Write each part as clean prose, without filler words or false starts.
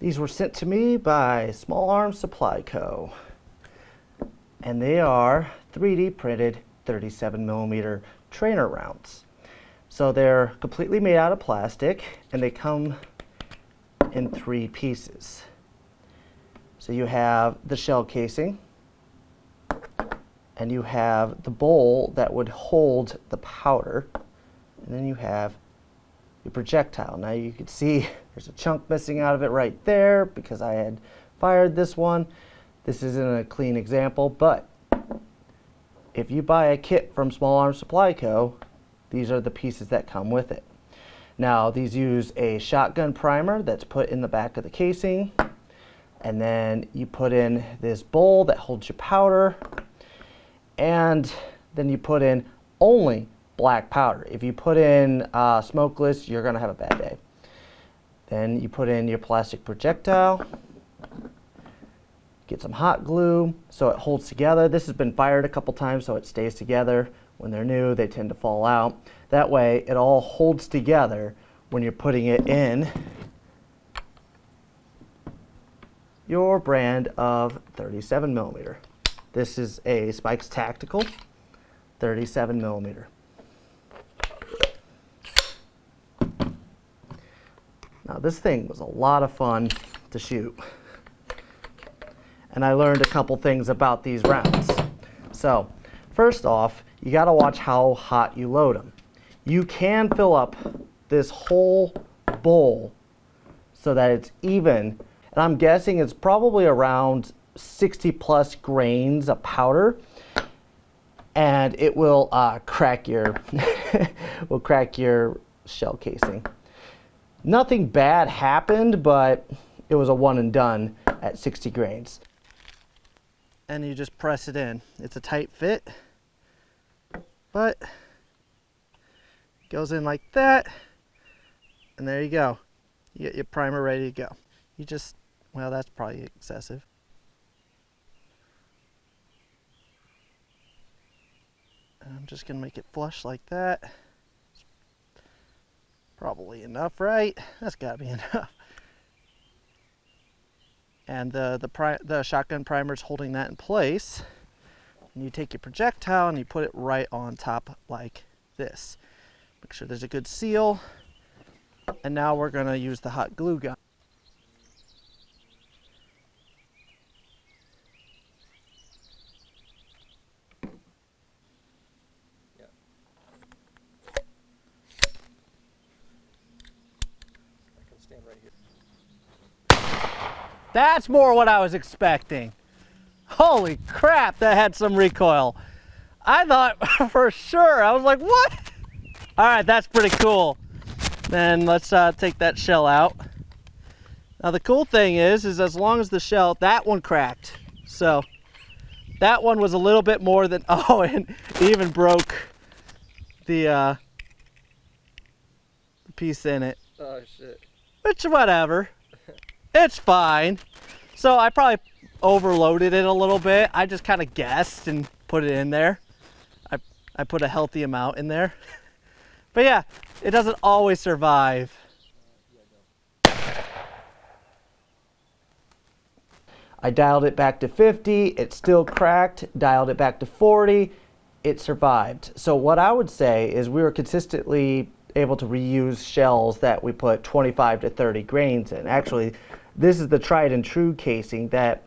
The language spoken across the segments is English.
These were sent to me by Small Arms Supply Co. And they are 3D printed 37mm trainer rounds. So they're completely made out of plastic and they come in 3 pieces. So you have the shell casing and you have the bowl that would hold the powder, and then you have your projectile. Now you can see there's a chunk missing out of it right there because I had fired this one. This isn't a clean example, but if you buy a kit from Small Arms Supply Co., these are the pieces that come with it. Now these use a shotgun primer that's put in the back of the casing, and then you put in this bowl that holds your powder, and then you put in only black powder. If you put in smokeless, you're gonna have a bad day. Then you put in your plastic projectile, get some hot glue so it holds together. This has been fired a couple times so it stays together. When they're new, they tend to fall out. That way it all holds together when you're putting it in your brand of 37mm. This is a Spikes Tactical 37mm. Now this thing was a lot of fun to shoot. And I learned a couple things about these rounds. So, first off, you gotta watch how hot you load them. You can fill up this whole bowl so that it's even, and I'm guessing it's probably around 60 plus grains of powder, and it will crack your shell casing. Nothing bad happened, but it was a one and done at 60 grains. And you just press it in. It's a tight fit, but it goes in like that, and there you go. You get your primer ready to go. You just, well, that's probably excessive. I'm just gonna make it flush like that. Probably enough, right? That's gotta be enough. And the shotgun primer's holding that in place. And you take your projectile and you put it right on top like this. Make sure there's a good seal. And now we're gonna use the hot glue gun. That's more what I was expecting. Holy crap, that had some recoil. I thought for sure, I was like, what? All right, that's pretty cool. Then let's take that shell out. Now the cool thing is as long as the shell, that one cracked. So that one was a little bit more than, oh, and even broke the piece in it. Oh shit. Which, whatever. It's fine. So I probably overloaded it a little bit. I just kind of guessed and put it in there. I put a healthy amount in there. But yeah, it doesn't always survive. I dialed it back to 50, it still cracked. Dialed it back to 40, it survived. So what I would say is we were consistently able to reuse shells that we put 25 to 30 grains in. Actually, this is the tried and true casing that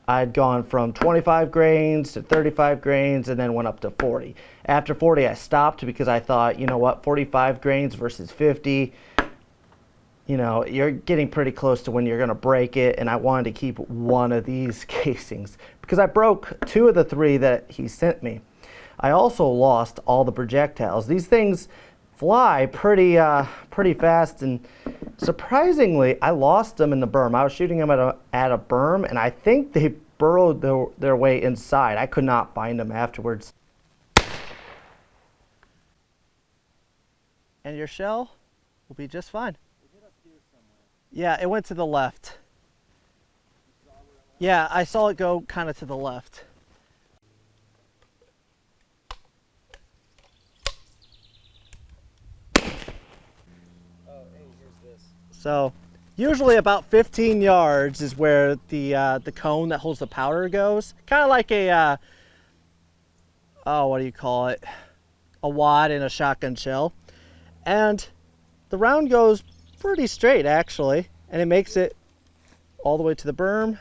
I'd gone from 25 grains to 35 grains and then went up to 40. After 40 I stopped because I thought, you know what, 45 grains versus 50, you know, you're getting pretty close to when you're gonna break it, and I wanted to keep one of these casings because I broke 2 of the 3 that he sent me. I also lost all the projectiles. These things fly pretty fast, and surprisingly, I lost them in the berm. I was shooting them at a berm, and I think they burrowed their way inside. I could not find them afterwards. And your shell will be just fine. Yeah, it went to the left. Yeah, I saw it go kind of to the left. So Usually about 15 yards is where the cone that holds the powder goes. Kind of like a, oh, what do you call it? A wad in a shotgun shell. And the round goes pretty straight actually, and it makes it all the way to the berm.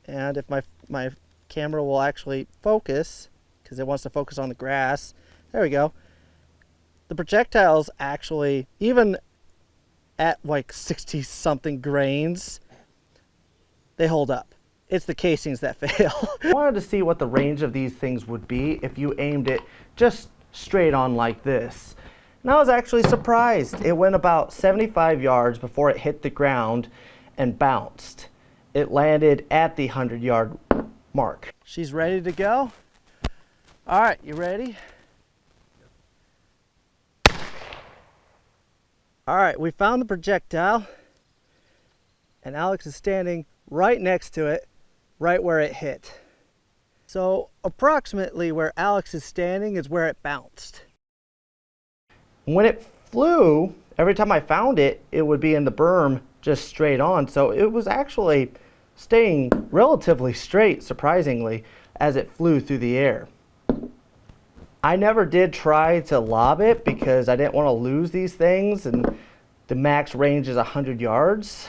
And if my camera will actually focus, because it wants to focus on the grass, there we go. The projectiles actually, even at like 60 something grains, they hold up. It's the casings that fail. I wanted to see what the range of these things would be if you aimed it just straight on like this. And I was actually surprised. It went about 75 yards before it hit the ground and bounced. It landed at the 100-yard mark. She's ready to go. All right, you ready? All right, we found the projectile, and Alex is standing right next to it, right where it hit. So approximately where Alex is standing is where it bounced. When it flew, every time I found it, it would be in the berm just straight on. So it was actually staying relatively straight, surprisingly, as it flew through the air. I never did try to lob it because I didn't want to lose these things, and the max range is 100 yards.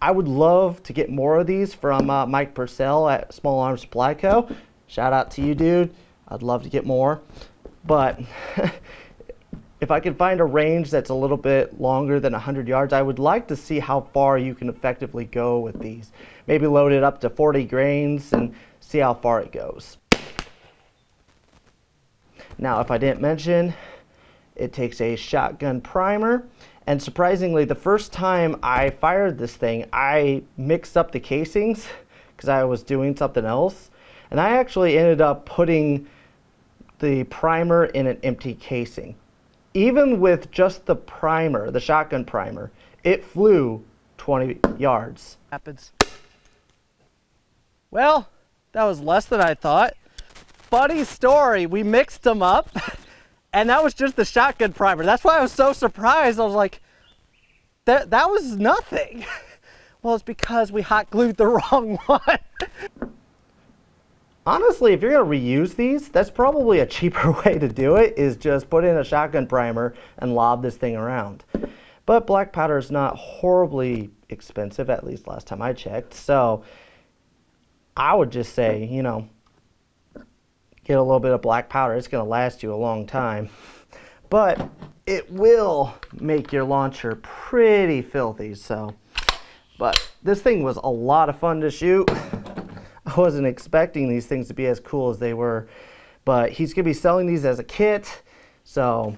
I would love to get more of these from Mike Purcell at Small Arms Supply Co. Shout out to you, dude. I'd love to get more. But if I could find a range that's a little bit longer than 100 yards, I would like to see how far you can effectively go with these. Maybe load it up to 40 grains and see how far it goes. Now, if I didn't mention, it takes a shotgun primer. And surprisingly, the first time I fired this thing, I mixed up the casings because I was doing something else. And I actually ended up putting the primer in an empty casing. Even with just the primer, the shotgun primer, it flew 20 yards. Happens. Well, that was less than I thought. Funny story, we mixed them up, and that was just the shotgun primer. That's why I was so surprised. I was like, that was nothing. Well, it's because we hot glued the wrong one. Honestly, if you're going to reuse these, that's probably a cheaper way to do it, is just put in a shotgun primer and lob this thing around. But black powder is not horribly expensive, at least last time I checked. So I would just say, you know, get a little bit of black powder. It's going to last you a long time. But it will make your launcher pretty filthy. So, but this thing was a lot of fun to shoot. I wasn't expecting these things to be as cool as they were, but he's going to be selling these as a kit. So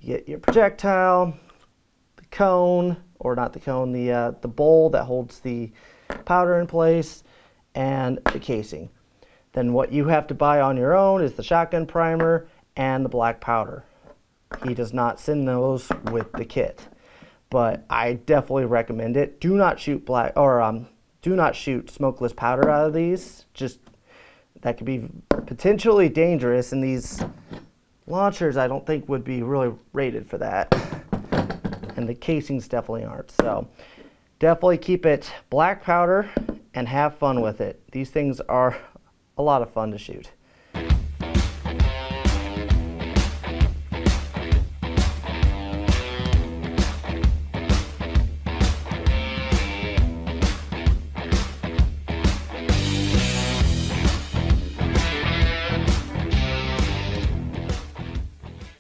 you get your projectile, the cone, or not the cone, the bowl that holds the powder in place, and the casing. Then what you have to buy on your own is the shotgun primer and the black powder. He does not send those with the kit, but I definitely recommend it. Do not shoot do not shoot smokeless powder out of these. Just, that could be potentially dangerous, and these launchers I don't think would be really rated for that. And the casings definitely aren't. So definitely keep it black powder and have fun with it. These things are a lot of fun to shoot.